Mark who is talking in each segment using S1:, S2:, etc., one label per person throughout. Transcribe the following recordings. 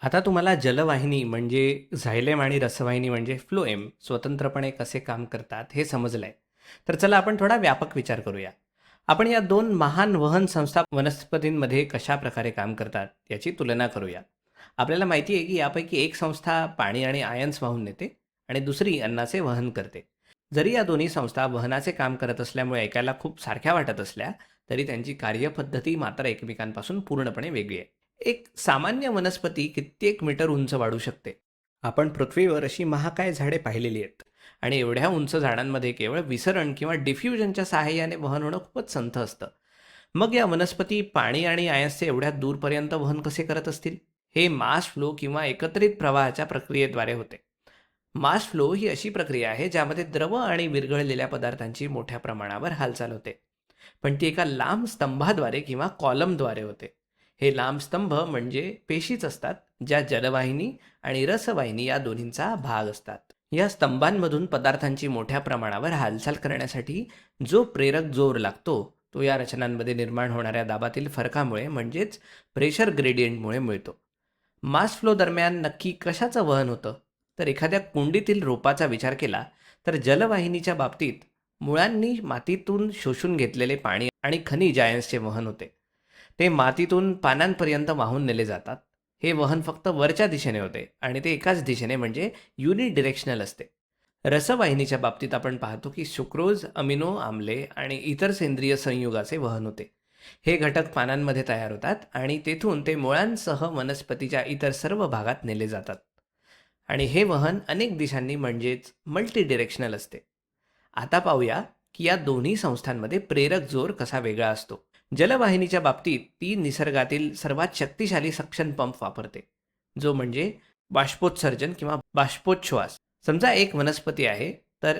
S1: आता तुम्हाला जलवाहिनी म्हणजे झायलेम आणि रसवाहिनी म्हणजे फ्लोएम स्वतंत्रपणे कसे काम करतात हे समजलंय. तर चला आपण थोडा व्यापक विचार करूया. आपण या दोन महान वहन संस्था वनस्पतींमध्ये कशा प्रकारे काम करतात याची तुलना करूया. आपल्याला माहिती आहे की यापैकी एक संस्था पाणी आणि आयन्स वाहून नेते आणि दुसरी अन्नाचे वहन करते. जरी या दोन्ही संस्था वहनाचे काम करत असल्यामुळे ऐकायला खूप सारख्या वाटत असल्या तरी त्यांची कार्यपद्धती मात्र एकमेकांपासून पूर्णपणे वेगळी आहे. एक सामान्य वनस्पती कित्येक मीटर उंच वाढू शकते. आपण पृथ्वीवर अशी महाकाय झाडे पाहिलेली आहेत आणि एवढ्या उंच झाडांमध्ये केवळ विसरण किंवा डिफ्युजनच्या सहाय्याने वहन होणं खूपच संथ असतं. मग या वनस्पती पाणी आणि आयन्सचे एवढ्या दूरपर्यंत वहन कसे करत असतील? हे मास फ्लो किंवा एकत्रित प्रवाहाच्या प्रक्रियेद्वारे होते. मास फ्लो ही अशी प्रक्रिया आहे ज्यामध्ये द्रव आणि विरघळलेल्या पदार्थांची मोठ्या प्रमाणावर हालचाल होते. पण ती एका लांब स्तंभाद्वारे किंवा कॉलमद्वारे होते. हे लांब स्तंभ म्हणजे पेशीच असतात, ज्या जलवाहिनी आणि रसवाहिनी या दोन्हींचा भाग असतात. या स्तंभांमधून पदार्थांची मोठ्या प्रमाणावर हालचाल करण्यासाठी जो प्रेरक जोर लागतो तो या रचनांमध्ये निर्माण होणाऱ्या दाबातील फरकामुळे म्हणजेच प्रेशर ग्रेडियंटमुळे मिळतो. मास फ्लो दरम्यान नक्की कशाचं वहन होतं? तर एखाद्या कुंडीतील रोपाचा विचार केला तर जलवाहिनीच्या बाबतीत मुळांनी मातीतून शोषून घेतलेले पाणी आणि खनिज आयन्सचे वहन होते. ते मातीतून पानांपर्यंत वाहून नेले जातात. हे वहन फक्त वरच्या दिशेने होते आणि ते एकाच दिशेने म्हणजे युनिडिरेक्शनल असते. रसवाहिनीच्या बाबतीत आपण पाहतो की सुक्रोज, अमिनो आम्ले आणि इतर सेंद्रिय संयुगाचे वहन होते. हे घटक पानांमध्ये तयार होतात आणि तेथून ते मुळांसह वनस्पतीच्या इतर सर्व भागात नेले जातात. आणि हे वहन अनेक दिशांनी म्हणजेच मल्टी डिरेक्शनल असते. आता पाहूया की या दोन्ही संस्थांमध्ये प्रेरक जोर कसा वेगळा असतो. जलवाहिनीच्या बाबतीत ती निसर्गातील सर्वात शक्तिशाली सक्शन पंप वापरते, जो म्हणजे बाष्पोत्सर्जन किंवा बाष्पोच्छ्वास. समजा एक वनस्पती आहे, तर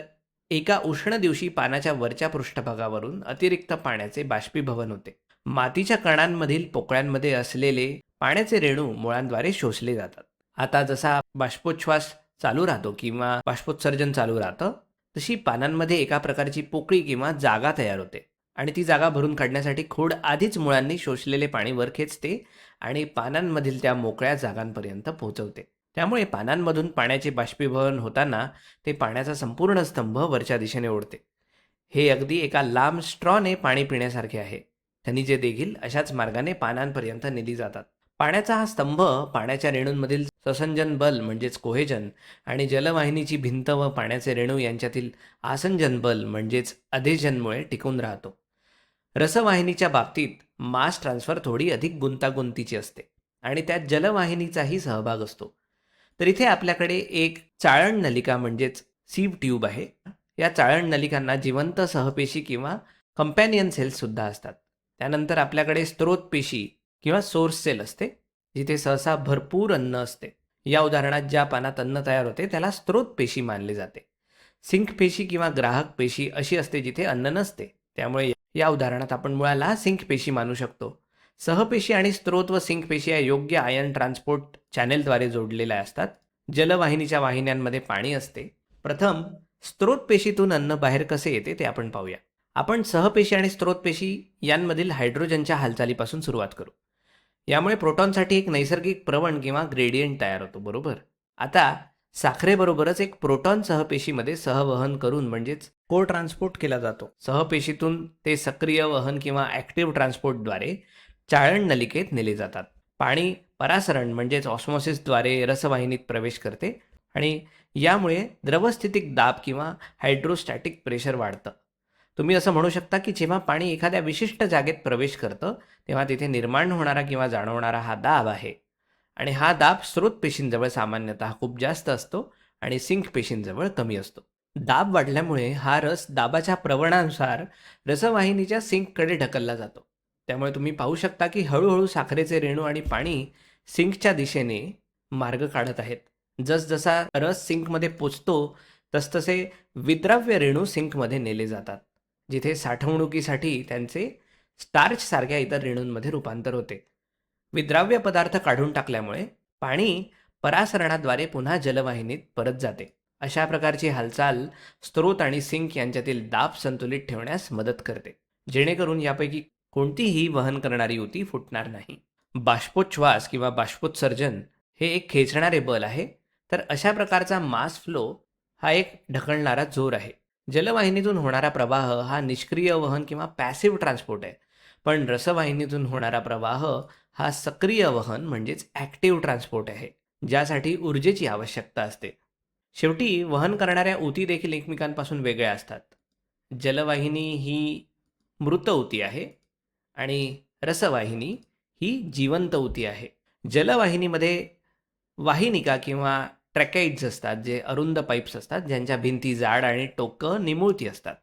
S1: एका उष्ण दिवशी पानाच्या वरच्या पृष्ठभागावरून अतिरिक्त पाण्याचे बाष्पीभवन होते. मातीच्या कणांमधील पोकळ्यांमध्ये असलेले पाण्याचे रेणू मुळांद्वारे शोषले जातात. आता जसा बाष्पोच्छ्वास चालू राहतो किंवा बाष्पोत्सर्जन चालू राहतं, तशी पानांमध्ये एका प्रकारची पोकळी किंवा जागा तयार होते आणि ती जागा भरून काढण्यासाठी खोड आधीच मुळांनी शोषलेले पाणी वर खेचते आणि पानांमधील त्या मोकळ्या जागांपर्यंत पोहोचवते. त्यामुळे पानांमधून पाण्याचे बाष्पीभवन होताना ते पाण्याचा संपूर्ण स्तंभ वरच्या दिशेने ओढते. हे अगदी एका लांब स्ट्रॉने पाणी पिण्यासारखे आहे. खनिजे देखील अशाच मार्गाने पानांपर्यंत नेली जातात. पाण्याचा हा स्तंभ पाण्याच्या रेणूंमधील ससंजन बल म्हणजेच कोहेजन आणि जलवाहिनीची भिंत व पाण्याचे रेणू यांच्यातील आसंजन बल म्हणजेच अधेजनमुळे टिकून राहतो. रसवाहिनीच्या बाबतीत मास ट्रान्सफर थोडी अधिक गुंतागुंतीची असते आणि त्यात जलवाहिनीचाही सहभाग असतो. तर इथे आपल्याकडे एक चाळण नलिका म्हणजेच सीव ट्यूब आहे. या चाळण नलिकांना जिवंत सहपेशी किंवा कंपॅनियन सेल्स सुद्धा असतात. त्यानंतर आपल्याकडे स्त्रोत पेशी किंवा सोर्स सेल असते, जिथे सहसा भरपूर अन्न असते. या उदाहरणात ज्या पानात अन्न तयार होते त्याला स्त्रोत पेशी मानले जाते. सिंक पेशी किंवा ग्राहक पेशी अशी असते जिथे अन्न नसते. त्यामुळे या उदाहरणात आपण मुळाला सिंक पेशी मानू शकतो. सहपेशी आणि स्त्रोत व सिंक पेशी या योग्य आयन ट्रान्सपोर्ट चॅनेलद्वारे जोडलेल्या असतात. जलवाहिनीच्या वाहिन्यांमध्ये पाणी असते. प्रथम स्त्रोत पेशीतून अन्न बाहेर कसे येते ते आपण पाहूया. आपण सहपेशी आणि स्त्रोत पेशी यांमधील हायड्रोजनच्या हालचालीपासून सुरुवात करू. यामुळे प्रोटॉनसाठी एक नैसर्गिक प्रवण किंवा ग्रेडियंट तयार होतो, बरोबर. आता साखरेबरोबरच एक प्रोटॉन सहपेशीमध्ये सहवहन करून म्हणजेच को ट्रान्सपोर्ट केला जातो. सहपेशीतून ते सक्रिय वहन किंवा ॲक्टिव्ह ट्रान्सपोर्टद्वारे चाळण नलिकेत नेले जातात. पाणी परासरण म्हणजेच ऑस्मॉसिसद्वारे रसवाहिनीत प्रवेश करते आणि यामुळे द्रवस्थितिक दाब किंवा हायड्रोस्टॅटिक प्रेशर वाढतं. तुम्ही असं म्हणू शकता की जेव्हा पाणी एखाद्या विशिष्ट जागेत प्रवेश करतं तेव्हा तिथे निर्माण होणारा किंवा जाणवणारा हा दाब आहे आणि हा दाब स्रोत पेशींजवळ सामान्यतः खूप जास्त असतो आणि सिंक पेशींजवळ कमी असतो. दाब वाढल्यामुळे हा रस दाबाच्या प्रवणानुसार रसवाहिनीच्या सिंककडे ढकलला जातो. त्यामुळे तुम्ही पाहू शकता की हळूहळू साखरेचे रेणू आणि पाणी सिंकच्या दिशेने मार्ग काढत आहेत. जसजसा रस सिंकमध्ये पोचतो तसतसे विद्राव्य रेणू सिंकमध्ये नेले जातात, जिथे साठवणुकीसाठी त्यांचे स्टार्च सारख्या इतर रेणूंमध्ये रूपांतर होते. विद्राव्य पदार्थ काढून टाकल्यामुळे पाणी परासरणाद्वारे पुन्हा जलवाहिनीत परत जाते. अशा प्रकारची हालचाल स्त्रोत आणि सिंक यांच्यातील दाब संतुलित ठेवण्यास मदत करते, जेणेकरून यापैकी कोणतीही वहन करणारी युती फुटणार नाही. बाष्पोच्छ्वास किंवा बाष्पोत्सर्जन हे एक खेचणारे बल आहे. तर अशा प्रकारचा मास फ्लो हा एक ढकलणारा जोर आहे. जलवाहिनीतून होणारा प्रवाह हा निष्क्रिय वहन किंवा पॅसिव्ह ट्रान्सपोर्ट आहे. पण रसवाहिनीतून होणारा प्रवाह हा सक्रिय वहन म्हणजेच ॲक्टिव्ह ट्रान्सपोर्ट आहे, ज्यासाठी ऊर्जेची आवश्यकता असते. शेवटी वहन करणाऱ्या ऊती देखील एकमेकांपासून वेगळ्या असतात. जलवाहिनी ही मृत ऊती आहे आणि रसवाहिनी ही जिवंत ऊती आहे. जलवाहिनीमध्ये वाहिनिका किंवा ट्रॅकेट्स असतात, जे अरुंद पाईप्स असतात, ज्यांच्या भिंती जाड आणि टोकं निमुळती असतात.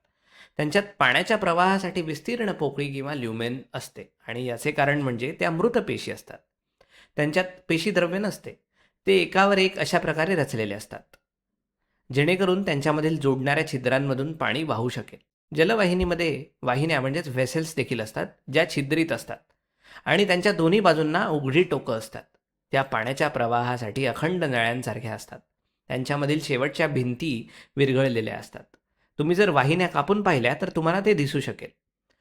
S1: त्यांच्यात पाण्याच्या प्रवाहासाठी विस्तीर्ण पोकळी किंवा ल्युमेन असते आणि याचे कारण म्हणजे त्या मृत पेशी असतात. त्यांच्यात पेशीद्रव्य नसते. ते एकावर एक अशा प्रकारे रचलेले असतात, जेणेकरून त्यांच्यामधील जोडणाऱ्या छिद्रांमधून पाणी वाहू शकेल. जलवाहिनीमध्ये वाहिन्या म्हणजेच व्हेसल्स देखील असतात, ज्या छिद्रित असतात आणि त्यांच्या दोन्ही बाजूंना उघडी टोकं असतात. त्या पाण्याच्या प्रवाहासाठी अखंड नळ्यांसारख्या असतात. त्यांच्यामधील शेवटच्या भिंती विरघळलेल्या असतात. तुम्ही जर वाहिन्या कापून पाहिल्या तर तुम्हाला ते दिसू शकेल.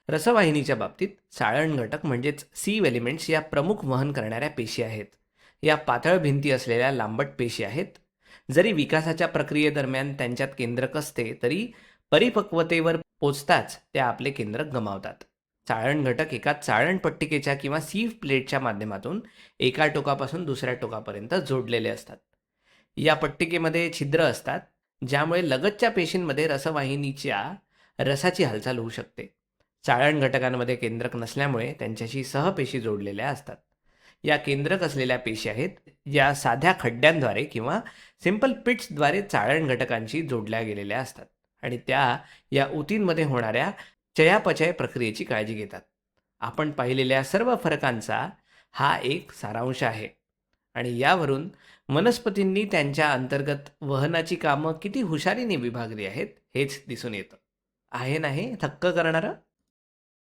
S1: रसवाहिनीच्या बाबतीत साळण घटक म्हणजेच सीव एलिमेंट्स या प्रमुख वहन करणाऱ्या पेशी आहेत. या पातळ भिंती असलेल्या लांबट पेशी आहेत. जरी विकासाच्या प्रक्रियेदरम्यान त्यांच्यात केंद्रक असते, तरी परिपक्वतेवर पोचताच त्या आपले केंद्रक गमावतात. चाळण घटक एका चाळण पट्टिकेच्या किंवा सीव्ह प्लेटच्या माध्यमातून एका टोकापासून दुसऱ्या टोकापर्यंत जोडलेले असतात. या पट्टिकेमध्ये छिद्र असतात, ज्यामुळे लगतच्या पेशींमध्ये रसवाहिनीच्या रसाची हालचाल होऊ शकते. चाळण घटकांमध्ये केंद्रक नसल्यामुळे त्यांच्याशी सहपेशी जोडलेल्या असतात. या केंद्रक असलेल्या पेशी आहेत, या साध्या खड्ड्यांद्वारे किंवा सिंपल पिट्सद्वारे चाळण घटकांशी जोडल्या गेलेल्या असतात आणि त्या या ऊतींमध्ये होणाऱ्या चयापचय प्रक्रियेची काळजी घेतात. आपण पाहिलेल्या सर्व फरकांचा हा एक सारांश आहे आणि यावरून वनस्पतींनी त्यांच्या अंतर्गत वहनाची कामं किती हुशारीने विभागली आहेत हेच दिसून येतं. आहे ना हे थक्क करणारं?